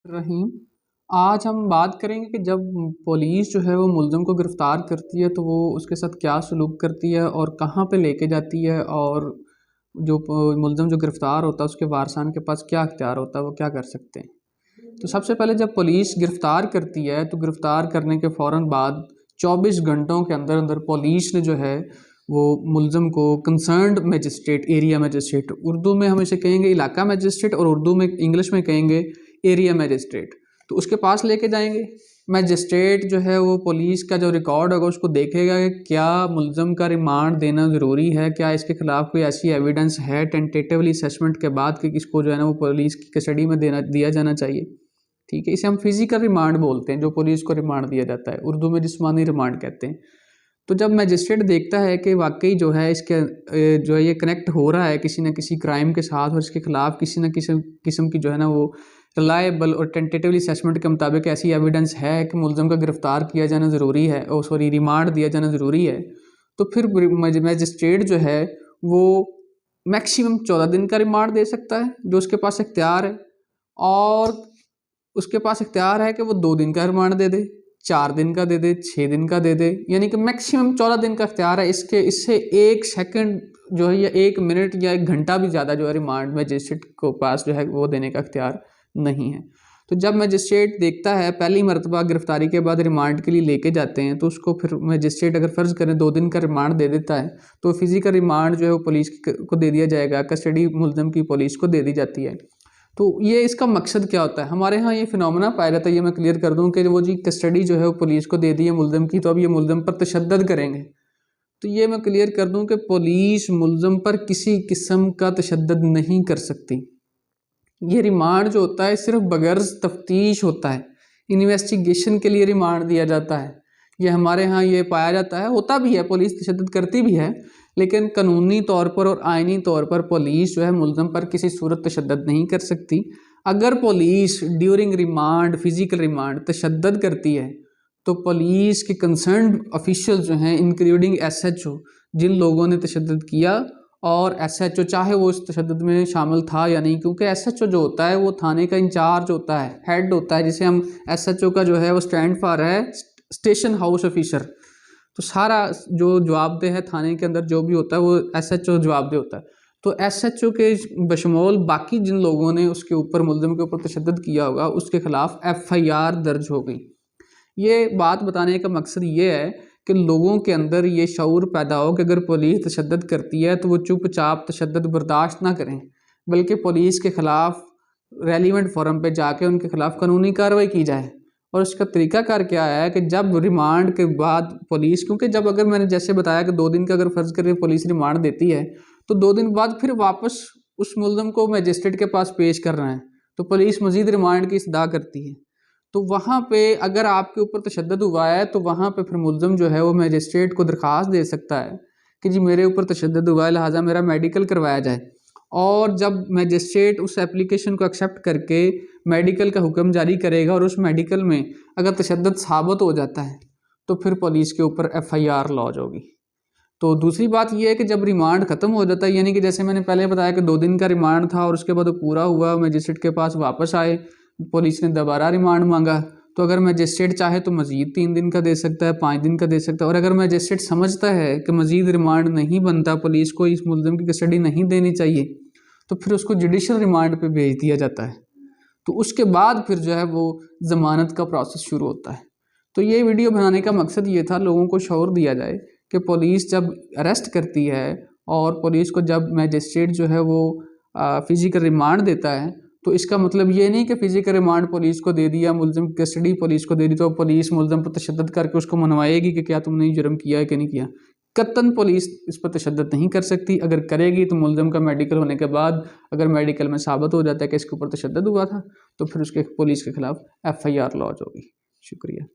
रहीम। आज हम बात करेंगे कि जब पुलिस जो है वो मुलज़िम को गिरफ़्तार करती है तो वो उसके साथ क्या सलूक करती है और कहाँ पे लेके जाती है, और जो मुलज़िम जो गिरफ़्तार होता है उसके वारसान के पास क्या इख्तियार होता है, वो क्या कर सकते हैं। तो सबसे पहले जब पुलिस गिरफ़्तार करती है तो गिरफ़्तार करने के फ़ौरन बाद 24 घंटों के अंदर अंदर पुलिस ने जो है वो मुलज़िम को concerned magistrate, area magistrate, Urdu में हम इसे कहेंगे इलाका मजिस्ट्रेट और उर्दू में इंग्लिश में कहेंगे एरिया मजिस्ट्रेट, तो उसके पास लेके जाएंगे। मजिस्ट्रेट जो है वो पुलिस का जो रिकॉर्ड होगा उसको देखेगा कि क्या मुलज़िम का रिमांड देना ज़रूरी है, क्या इसके ख़िलाफ़ कोई ऐसी एविडेंस है टेंटेटिवली असेसमेंट के बाद कि इसको जो है ना वो पुलिस की कस्टडी में दिया जाना चाहिए। ठीक है, इसे हम फिज़िकल रिमांड बोलते हैं, जो पुलिस को रिमांड दिया जाता है, उर्दू में जिस्मानी रिमांड कहते हैं। तो जब मजिस्ट्रेट देखता है कि वाकई जो है इसके जो है ये कनेक्ट हो रहा है किसी न किसी क्राइम के साथ और इसके ख़िलाफ़ किसी न किसी किस्म की जो है ना वो रिलायबल और टेंटेटिवली असेसमेंट के मुताबिक ऐसी एविडेंस है कि मुलज़िम का गिरफ़्तार किया जाना ज़रूरी है, और सॉरी रिमांड दिया जाना ज़रूरी है, तो फिर मजिस्ट्रेट जो है वो मैक्सिमम 14 दिन का रिमांड दे सकता है, जो उसके पास इख्तियार है। और उसके पास इख्तियार है कि वो 2 दिन का रिमांड दे दे, 4 दिन का दे दे, 6 दिन का दे दे, यानी कि मैक्सिमम 14 दिन का इख्तियार है। इससे 1 सेकंड जो है या 1 मिनट या 1 घंटा भी ज़्यादा जो है रिमांड मजिस्ट्रेट को पास जो है वो देने का इख्तियार नहीं है। तो जब मजिस्ट्रेट देखता है पहली मरतबा गिरफ्तारी के बाद रिमांड के लिए लेके जाते हैं, तो उसको फिर मजिस्ट्रेट अगर फ़र्ज़ करें 2 दिन का रिमांड दे देता है तो फिज़िकल रिमांड जो है वो पुलिस को दे दिया जाएगा, कस्टडी मुलज़िम की पुलिस को दे दी जाती है। तो ये इसका मकसद क्या होता है? हमारे यहाँ ये फिनोमेना पाया जाता है, ये मैं क्लियर कर दूँ कि वो जी कस्टडी जो है वो पुलिस को दे दी है मुलज़िम की, तो अब ये मुलज़िम पर तशद्दुद करेंगे। तो ये मैं क्लियर कर दूँ कि पुलिस मुलज़िम पर किसी किस्म का तशद्दुद नहीं कर सकती। ये रिमांड जो होता है सिर्फ बगैर तफ्तीश होता है, इन्वेस्टिगेशन के लिए रिमांड दिया जाता है। ये हमारे यहाँ ये पाया जाता है, होता भी है, पुलिस तशद्दुद करती भी है, लेकिन कानूनी तौर पर और आइनी तौर पर पुलिस जो है मुलज़िम पर किसी सूरत तशद्दुद नहीं कर सकती। अगर police during remand, physical remand तशद्दुद करती है तो पुलिस के कंसर्न ऑफिशियल जो हैं इंक्लूडिंग SHO, जिन लोगों ने तशद्दुद किया, और SHO चाहे वो इस तशद्दुद में शामिल था या नहीं, क्योंकि SHO जो होता है वो थाने का इंचार्ज होता है, हेड होता है, जिसे हम SHO का जो है वो स्टैंड फॉर है स्टेशन हाउस ऑफिसर। तो सारा जो जवाबदेह है थाने के अंदर जो भी होता है वो SHO जवाबदेह होता है। तो SHO के बशमूल बाकी जिन लोगों ने उसके ऊपर मुलज़िम के ऊपर तशद्दुद किया होगा उसके ख़िलाफ़ FIR दर्ज हो गई। ये बात बताने का मकसद ये है कि लोगों के अंदर ये शऊर पैदा हो कि अगर पुलिस तशद्दुद करती है तो वो चुपचाप तशद्दुद बर्दाश्त ना करें, बल्कि पुलिस के ख़िलाफ़ रेलिवेंट फोरम पे जाके उनके ख़िलाफ़ कानूनी कार्रवाई की जाए। और उसका तरीक़ाकार क्या है कि जब रिमांड के बाद पुलिस, क्योंकि जब अगर मैंने जैसे बताया कि 2 दिन का अगर फ़र्ज़ करें पुलिस रिमांड देती है तो 2 दिन बाद फिर वापस उस मुलज़िम को मजिस्ट्रेट के पास पेश करना है, तो पुलिस मज़ीद रिमांड की इस्तदा करती है। तो वहाँ पे अगर आपके ऊपर तशद्दुद हुआ है तो वहाँ पे फिर मुलज़िम जो है वो मजिस्ट्रेट को दरख्वास्त दे सकता है कि जी मेरे ऊपर तशद्दुद हुआ है, लिहाजा मेरा मेडिकल करवाया जाए। और जब मजिस्ट्रेट उस एप्लीकेशन को एक्सेप्ट करके मेडिकल का हुक्म जारी करेगा और उस मेडिकल में अगर तशद्दुद साबित हो जाता है तो फिर पुलिस के ऊपर FIR लॉन्च होगी। तो दूसरी बात यह है कि जब रिमांड ख़त्म हो जाता है, यानी कि जैसे मैंने पहले बताया कि 2 दिन का रिमांड था और उसके बाद वो पूरा हुआ, मजिस्ट्रेट के पास वापस आए, पुलिस ने दोबारा रिमांड मांगा, तो अगर मजिस्ट्रेट चाहे तो मज़ीद 3 दिन का दे सकता है, 5 दिन का दे सकता है। और अगर मजिस्ट्रेट समझता है कि मज़ीद रिमांड नहीं बनता, पुलिस को इस मुलज़िम की कस्टडी नहीं देनी चाहिए, तो फिर उसको जुडिशल रिमांड पे भेज दिया जाता है। तो उसके बाद फिर जो है वो ज़मानत का प्रोसेस शुरू होता है। तो ये वीडियो बनाने का मकसद ये था, लोगों को शऊर दिया जाए कि पुलिस जब अरेस्ट करती है और पुलिस को जब मजिस्ट्रेट जो है वो फिज़िकल रिमांड देता है, तो इसका मतलब ये नहीं कि फ़िज़िकल रिमांड पुलिस को दे दिया, मुलज़िम की कस्टडी पुलिस को दे दी तो पुलिस मुलज़िम पर तशद्दुद करके उसको मनवाएगी कि क्या तुमने ये जुर्म किया है कि नहीं किया। कतन पुलिस इस पर तशद्दुद नहीं कर सकती। अगर करेगी तो मुलज़िम का मेडिकल होने के बाद अगर मेडिकल में साबित हो जाता है कि इसके ऊपर तशद्दुद हुआ था तो फिर उसके पुलिस के ख़िलाफ़ FIR लॉन्च होगी। शुक्रिया।